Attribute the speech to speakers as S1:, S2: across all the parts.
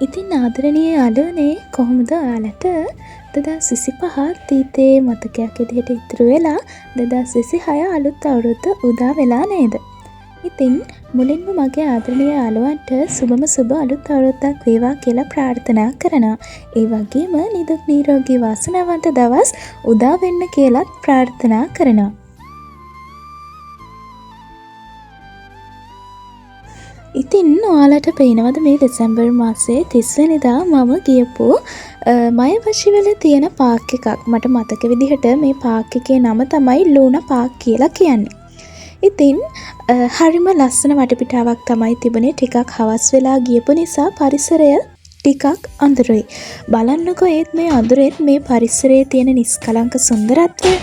S1: ඉතින් ආදරණීය යාළුවනේ කොහොමද ඔයාලට 2025 අතීතයේ මතකයක් විදිහට ඉතුරු වෙලා 2026 අලුත් අවුරුද්ද උදා වෙලා නේද? ඉතින් මුලින්ම මගේ ආදරණීය යාළුවන්ට සුබම සුබ අලුත් අවුරුද්දක් වේවා කියලා ප්‍රාර්ථනා කරනවා. ඒ වගේම නිදුක් නිරෝගී වාසනාවන්ත දවස් උදා වෙන්න කියලත් ප්‍රාර්ථනා කරනවා. ඉතින් ඔයාලට පේනවද මේ දෙසැම්බර් මාසේ 30 වෙනිදා මම ගියපු මයවශිවල තියෙන පාක් එකක්. මට මතක විදිහට මේ පාක් එකේ නම තමයි ලූනා පාක් කියලා කියන්නේ. ඉතින් හරිම ලස්සන වටපිටාවක් තමයි තිබුණේ. ටිකක් හවස් වෙලා ගියපු නිසා පරිසරය ටිකක් අඳුරුයි. බලන්නකෝ ඒත් මේ අඳුරෙත් මේ පරිසරයේ තියෙන නිස්කලංක සුන්දරත්වය.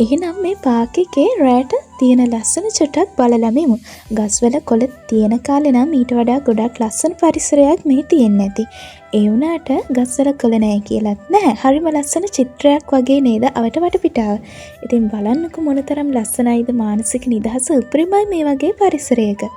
S1: එහෙනම් මේ පාක් එකේ රෑට තියෙන ලස්සන චුට්ටක් බලලමු. ගස්වල කොළ තියෙන කාලේ නම් ඊට වඩා ගොඩක් ලස්සන පරිසරයක් මේ තියෙන්නේ නැති. ඒ වුණාට ගස්වල කොළ නැහැ කියලත් නැහැ. හරිම ලස්සන චිත්‍රයක් වගේ නේද අවට වටපිටාව. ඉතින් බලන්නකො මොනතරම් ලස්සනයිද මානසික නිදහස උපරිමයි මේ වගේ පරිසරයක.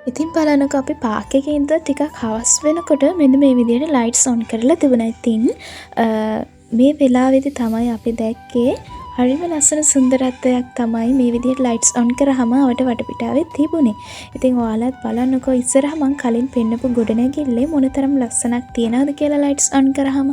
S1: ඉතින් බලන්නකො අපි පාක් එකේ ඉඳලා ටිකක් හවස් වෙනකොට මෙන්න මේ විදිහට ලයිට්ස් ඔන් කරලා තිබුණා. ඉතින් මේ වෙලාවේදී තමයි අපි දැක්කේ හරිම ලස්සන සුන්දරත්වයක් තමයි මේ විදිහට ලයිට්ස් ඔන් කරාම අපට වටපිටාවේ තිබුණේ. ඉතින් ඔයාලත් බලන්නකො ඉස්සරහ මං කලින් පෙන්නපු ගොඩනැගිල්ලේ මොනතරම් ලස්සනක් තියනවද කියලා ලයිට්ස් ඔන් කරාම.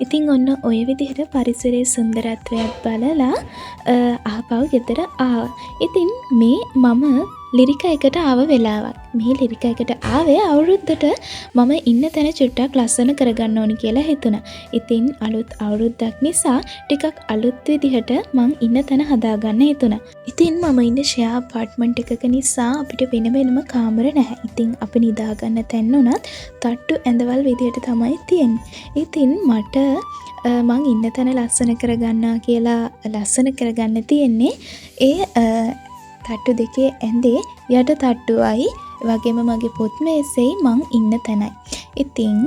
S1: ඉතින් ඔන්න ඔය විදිහට පරිසරයේ සුන්දරත්වයක් බලලා ආපහු ගෙදර ආවා. ඉතින් මේ මම ලිරිකා එකට ආව වෙලාවක්. මේ ලිරිකා එකට ආවේ අවුරුද්දට මම ඉන්න තැන චුට්ටක් ලස්සන කරගන්න ඕනි කියලා හිතුණා. ඉතින් අලුත් අවුරුද්දක් නිසා ටිකක් අලුත් විදිහට මං ඉන්න තැන හදාගන්න හිතුණා. ඉතින් මම ඉන්නේ ෂෙයා අප්පාර්ට්මන්ට් එකක නිසා අපිට වෙන වෙනම කාමර නැහැ. ඉතින් අපි නිදාගන්න තැන් උනත් තට්ටු ඇඳවල් විදිහට තමයි තියෙන්නේ. ඉතින් මට මං ඉන්න තැන ලස්සන කරගන්නා කියලා ලස්සන කරගන්න තියෙන්නේ ඒ තට්ටු දෙකේ ඇඳේ යට තට්ටුවයි වගේම මගේ පොත් මේසෙයි මං ඉන්න තැනයි. ඉතින්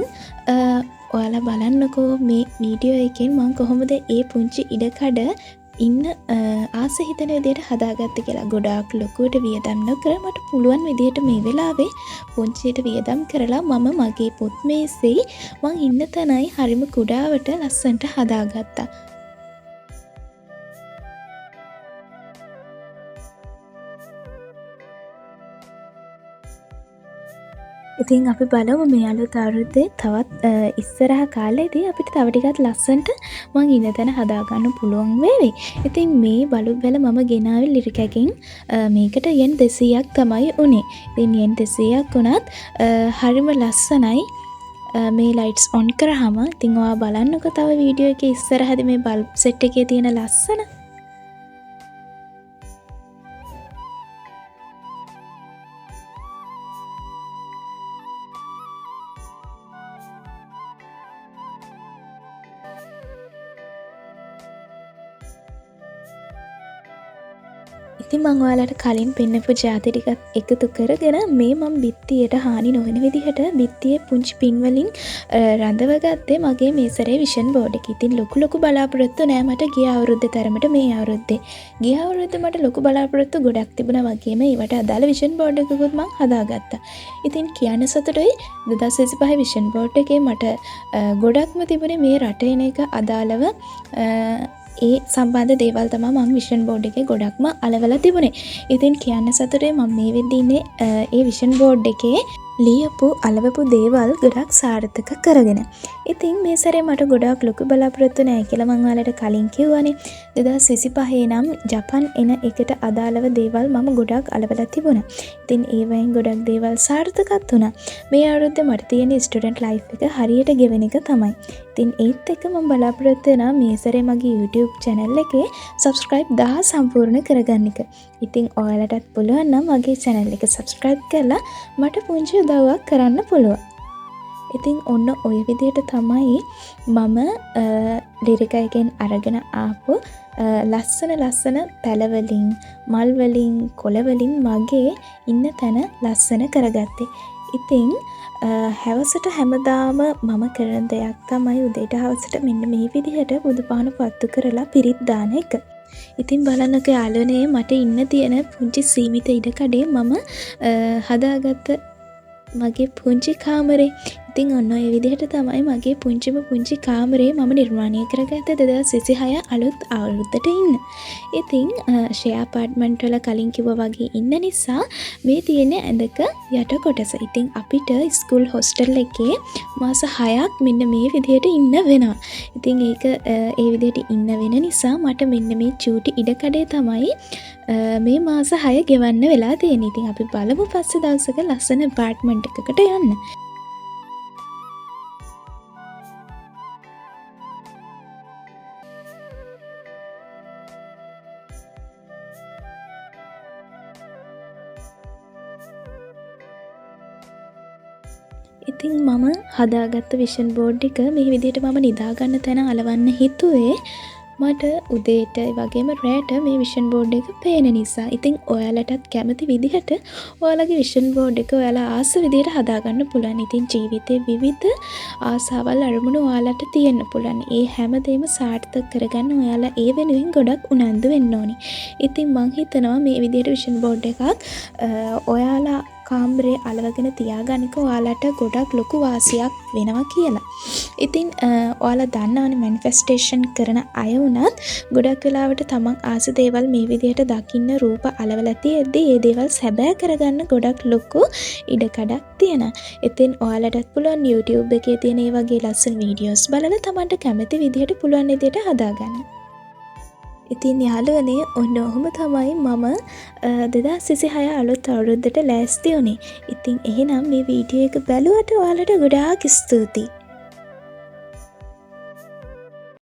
S1: ඔයාලා බලන්නකෝ මේ වීඩියෝ එකෙන් මං කොහොමද ඒ පුංචි ඉඩකඩ ඉන්න ආස හිතන විදිහට හදාගත්තේ කියලා. ගොඩාක් ලොකුවට වියදම් නොකර මට පුළුවන් විදිහට මේ වෙලාවේ පුංචියට වියදම් කරලා මම මගේ පොත් මේසෙයි මං ඉන්න තැනයි හරිම කුඩාවට ලස්සනට හදාගත්තා. ඉතින් අපි බලමු මේ අලුත් අවුරුද්දේ තවත් ඉස්සරහ කාලේදී අපිට තව ටිකක් ලස්සනට මං ඉන්න තැන හදාගන්න පුළුවන් වේවි. ඉතින් මේ බලුත් බැල මම ගෙනාවේ ලිරිකකින් මේකට yen 200ක් තමයි උනේ. ඉතින් yen 200ක් උනත් හරිම ලස්සනයි. මේ ලයිට්ස් ඔන් කරාම ඉතින් ඔයා බලන්නකෝ තව වීඩියෝ එකේ ඉස්සරහදී මේ බල්බ් සෙට් එකේ තියෙන ලස්සන. ඉතින් මං ඔයාලට කලින් පෙන්නපු ජාති ටිකත් එකතු කරගෙන මේ මම බිත්තියට හානි නොවන විදිහට බිත්තියේ පුංචි පින් වලින් රඳවගත්තේ මගේ මේ සැරේ විෂන් බෝඩ් එකේ. ඉතින් ලොකු බලාපොරොත්තු නෑ මට ගිය අවුරුද්දේ තරමට මේ අවුරුද්දේ. ගිය අවුරුද්දේ මට ලොකු බලාපොරොත්තු ගොඩක් තිබුණා වගේම ඒවට අදාළ විෂන් බෝඩ් එකකුත් මං හදාගත්තා. ඉතින් කියන්න සතුටුයි 2025 විෂන් බෝඩ් එකේ මට ගොඩක්ම තිබුණේ මේ රට එන එක අදාළව ඒ සම්බන්ධ දේවල් තමයි මම විෂන් බෝඩ් එකේ ගොඩක්ම අලවලා තිබුණේ. ඉතින් කියන්න සතුටුයි මම මේ වෙද්දී ඉන්නේ ඒ විෂන් බෝඩ් එකේ ලියපු අලවපු දේවල් ගොඩක් සාර්ථක කරගෙන. ඉතින් මේ සැරේ මට ගොඩක් ලොකු බලාපොරොත්තු නැහැ කියලා මම ඔයාලට කලින් කිව්වනේ. 2025 නම් ජපන් එන එකට අදාළව දේවල් මම ගොඩක් අලවලා තිබුණා. ඉතින් ඒ වයින් ගොඩක් දේවල් සාර්ථකත් වුණා. මේ අවුරුද්දේ මට තියෙන ස්ටුඩන්ට් ලයිෆ් එක හරියට ගෙවෙන එක තමයි. ඉතින් ඒත් එක්ක මම බලාපොරොත්තු වෙනවා මේ සැරේ මගේ YouTube channel එකේ subscribe 1000 සම්පූර්ණ කරගන්න එක. ඉතින් ඔයාලටත් පුළුවන් නම් මගේ channel එක subscribe කරලා මට පුංචි උදව්වක් කරන්න පුළුවන්. ඉතින් ඔන්න ඔය විදිහට තමයි මම ලිරිකා එකෙන් අරගෙන ආපු ලස්සන පැලවලින් මල් වලින් කොළ වලින් මගේ ඉන්න තැන ලස්සන කරගත්තේ. ඉතින් හැවසට හැමදාම මම කරන දෙයක් තමයි උදේට හවසට මෙන්න මේ විදිහට බුදුපහන පත්තු කරලා පිරිත් දාන එක. ඉතින් බලන්නකෝ යාළුවනේ මට ඉන්න තියෙන පුංචි සීමිත ඉඩකඩේ මම හදාගත්ත මගේ පුංචි කාමරේ. ඉතින් ඔන්න ඒ විදිහට තමයි මගේ පුංචි කාමරේ මම නිර්මාණය කරගත්තේ 2026 අලුත් අවුරුද්දට ඉන්න. ඉතින් ෂෙයා අපාර්ට්මන්ට් වල කලින් කිව්වා වගේ ඉන්න නිසා මේ තියෙන ඇඳක යට කොටස. ඉතින් අපිට ස්කූල් හොස්ටල් එකේ මාස 6ක් මෙන්න මේ විදිහට ඉන්න වෙනවා. ඉතින් ඒක ඒ විදිහට ඉන්න වෙන නිසා මට මෙන්න මේ චූටි ඉඩකඩේ තමයි මේ මාස 6 ගෙවන්න වෙලා තියෙන්නේ. ඉතින් අපි බලමු පස්සේ දවසක ලස්සන අපාර්ට්මන්ට් එකකට යන්න. ඉතින් මම හදාගත්ත විෂන් බෝඩ් එක මේ විදිහට මම නිදාගන්න තැන අලවන්න හිතුවේ මට උදේට වගේම රෑට මේ විෂන් බෝඩ් එක පේන නිසා. ඉතින් ඔයාලටත් කැමති විදිහට ඔයාලගේ විෂන් බෝඩ් එක ඔයාලා ආස විදිහට හදාගන්න පුළුවන්. ඉතින් ජීවිතේ විවිධ ආසාවල් අරමුණු ඔයාලට තියෙන්න පුළුවන්. ඒ හැමදේම සාර්ථක කරගන්න ඔයාලා ඒ වෙනුවෙන් ගොඩක් උනන්දු වෙන්න ඕනි. ඉතින් මං හිතනවා මේ විදිහට විෂන් බෝඩ් එකක් ඔයාලා කාමරේ අලවගෙන තියාගන්නක ඔයාලට ගොඩක් ලොකු වාසියක් වෙනවා කියලා. ඉතින් ඔයාලා දන්නවනේ මැනිෆෙස්ටේෂන් කරන අය වුණත් ගොඩක් වෙලාවට තමන් ආස දේවල් මේ විදිහට දකින්න රූප අලවලා තියෙද්දි ඒ දේවල් සැබෑ කරගන්න ගොඩක් ලොකු ඉඩකඩක් තියෙනවා. ඉතින් ඔයාලටත් පුළුවන් YouTube එකේ තියෙන මේ වගේ ලස්සන වීඩියෝස් බලලා තමන්ට කැමති විදිහට පුළුවන් විදිහට හදාගන්න. ඉතින් යාළුවනේ ඔන්න ඔහොම තමයි මම 2026 අලුත් අවුරුද්දට ලෑස්ති වුණේ. ඉතින් එහෙනම් මේ වීඩියෝ එක බැලුවට ඔයාලට ගොඩාක් ස්තුතියි.